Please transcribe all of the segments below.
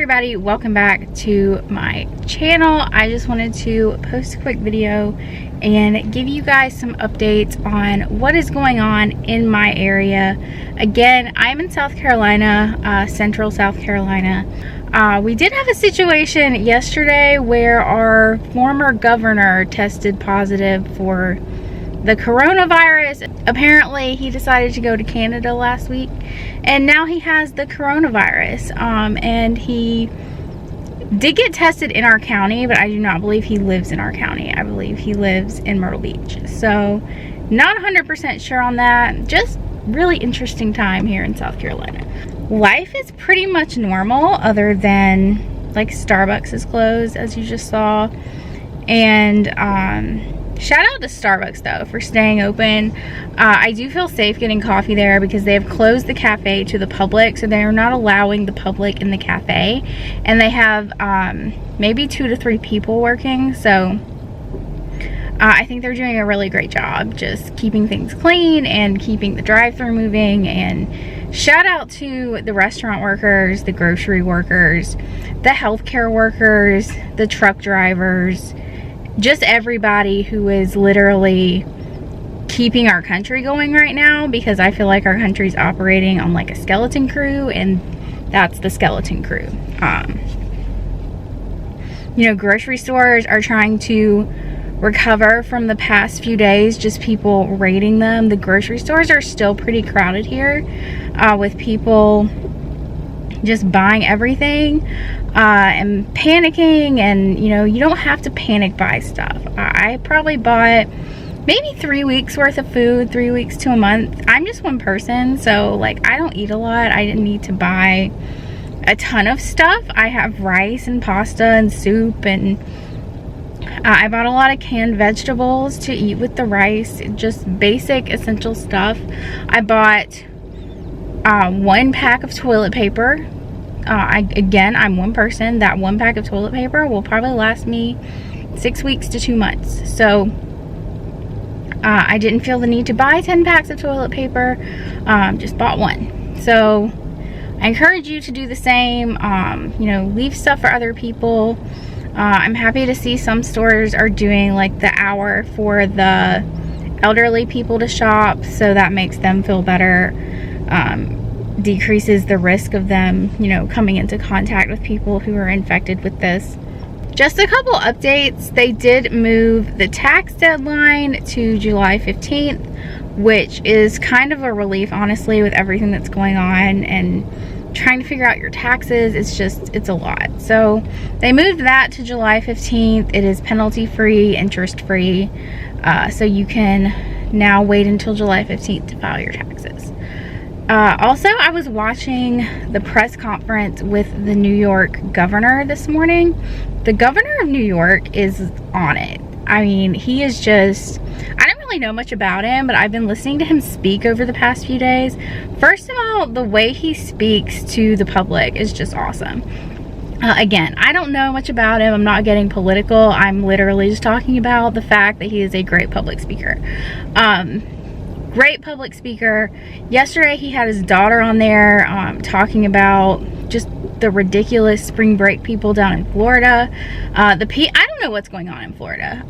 everybody, welcome back to my channel. I just wanted to post a quick video and give you guys some updates on what is going on in my area. Again, I'm in South Carolina, central South Carolina. We did have a situation yesterday where our former governor tested positive for the coronavirus. Apparently he decided to go to Canada last week and now he has the coronavirus, and he did get tested in our county, but I do not believe he lives in our county. I believe he lives in Myrtle Beach, so not 100% sure on that. Just really interesting time here in South Carolina. Life is pretty much normal other than like Starbucks is closed, as you just saw. And shout out to Starbucks though for staying open. I do feel safe getting coffee there because they have closed the cafe to the public, so they are not allowing the public in the cafe, and they have maybe 2 to 3 people working. So I think they're doing a really great job just keeping things clean and keeping the drive-thru moving. And shout out to the restaurant workers, the grocery workers, the healthcare workers, the truck drivers, just everybody who is literally keeping our country going right now, because I feel like our country's operating on like a skeleton crew, and that's the skeleton crew. You know, grocery stores are trying to recover from the past few days, just people raiding them. The grocery stores are still pretty crowded here, with people just buying everything and panicking. And you know, you don't have to panic buy stuff. I probably bought maybe 3 weeks worth of food, 3 weeks to a month. I'm just one person, so like I don't eat a lot. I didn't need to buy a ton of stuff. I have rice and pasta and soup, and I bought a lot of canned vegetables to eat with the rice, just basic essential stuff. I bought 1 pack of toilet paper. Again, I'm one person. That 1 pack of toilet paper will probably last me 6 weeks to 2 months. So I didn't feel the need to buy 10 packs of toilet paper. Just bought 1. So I encourage you to do the same. You know, leave stuff for other people. I'm happy to see some stores are doing like the hour for the elderly people to shop, so that makes them feel better. Decreases the risk of them, you know, coming into contact with people who are infected with this. Just a couple updates. They did move the tax deadline to July 15th, which is kind of a relief, honestly, with everything that's going on and trying to figure out your taxes. It's a lot. So they moved that to July 15th. It is penalty free, interest free. So you can now wait until July 15th to file your taxes. Also, I was watching the press conference with the New York governor this morning. The governor of New York is on it. I mean, he is just, I don't really know much about him, but I've been listening to him speak over the past few days. First of all, the way he speaks to the public is just awesome. Again, I don't know much about him. I'm not getting political. I'm literally just talking about the fact that he is a great public speaker. Great public speaker. Yesterday he had his daughter on there talking about just the ridiculous spring break people down in Florida. I don't know what's going on in Florida.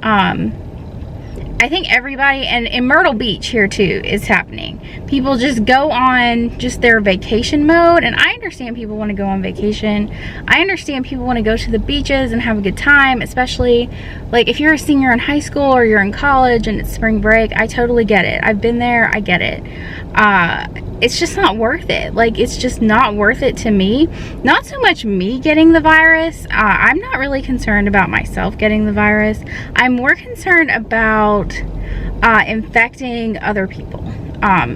I think everybody, and in Myrtle Beach here too, is happening. People just go on just their vacation mode, and I understand people want to go on vacation. I understand people want to go to the beaches and have a good time, especially like if you're a senior in high school or you're in college and it's spring break. I totally get it. I've been there. I get it. It's just not worth it. Like, it's just not worth it to me. Not so much me getting the virus. I'm not really concerned about myself getting the virus. I'm more concerned about infecting other people,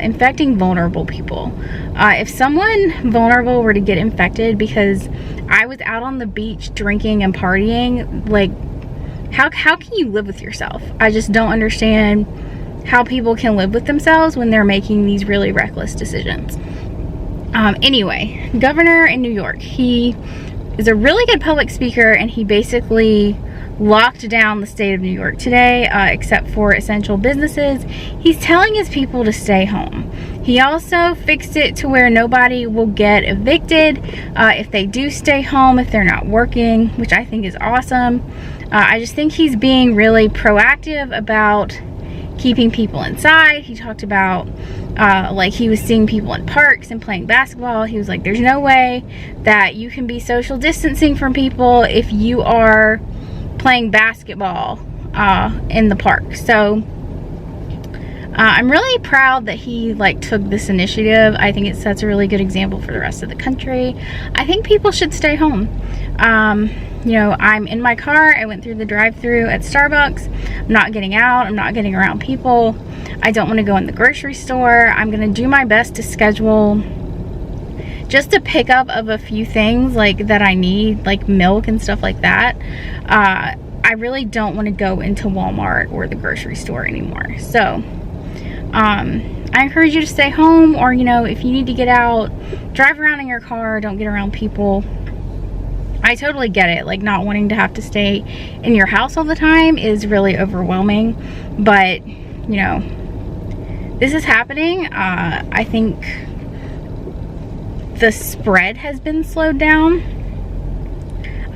infecting vulnerable people. If someone vulnerable were to get infected because I was out on the beach drinking and partying, like, how can you live with yourself? I just don't understand how people can live with themselves when they're making these really reckless decisions. Anyway, governor in New York, he is a really good public speaker, and he basically locked down the state of New York today, except for essential businesses. He's telling his people to stay home. He also fixed it to where nobody will get evicted if they do stay home, if they're not working, which I think is awesome. I just think he's being really proactive about keeping people inside. He talked about like he was seeing people in parks and playing basketball. He was like, there's no way that you can be social distancing from people if you are playing basketball in the park. So I'm really proud that he like took this initiative. I think it sets a really good example for the rest of the country. I think people should stay home. You know, I'm in my car. I went through the drive-thru at Starbucks. I'm not getting out. I'm not getting around people. I don't want to go in the grocery store. I'm going to do my best to schedule just a pickup of a few things like that I need, like milk and stuff like that. I really don't want to go into Walmart or the grocery store anymore. So I encourage you to stay home, or, you know, if you need to get out, drive around in your car. Don't get around people. I totally get it. Like, not wanting to have to stay in your house all the time is really overwhelming. But, you know, this is happening. I think the spread has been slowed down.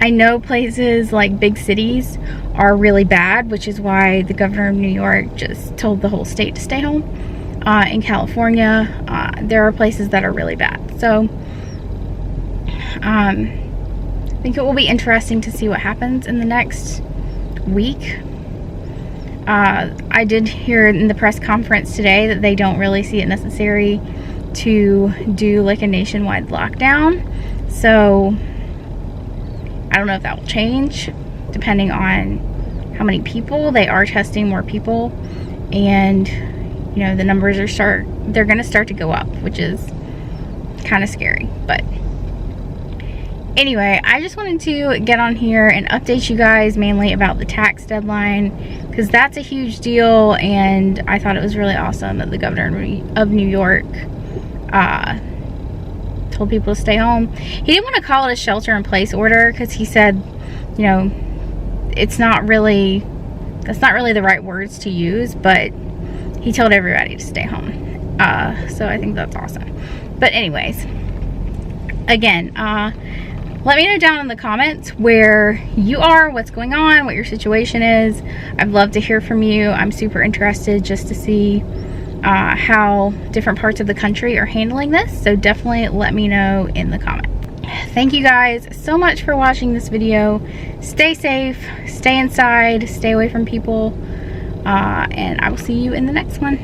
I know places like big cities are really bad, which is why the governor of New York just told the whole state to stay home. In California, there are places that are really bad. So, I think it will be interesting to see what happens in the next week. I did hear in the press conference today that they don't really see it necessary to do like a nationwide lockdown. So I don't know if that will change depending on how many people. They are testing more people, and you know, the numbers are they're gonna start to go up, which is kind of scary. But anyway, I just wanted to get on here and update you guys mainly about the tax deadline, because that's a huge deal, and I thought it was really awesome that the governor of New York told people to stay home. He didn't want to call it a shelter-in-place order because he said, you know, that's not really the right words to use, but he told everybody to stay home. So I think that's awesome. But anyways, again, let me know down in the comments where you are, what's going on, what your situation is. I'd love to hear from you. I'm super interested just to see how different parts of the country are handling this. So definitely let me know in the comments. Thank you guys so much for watching this video. Stay safe, stay inside, stay away from people, and I will see you in the next one.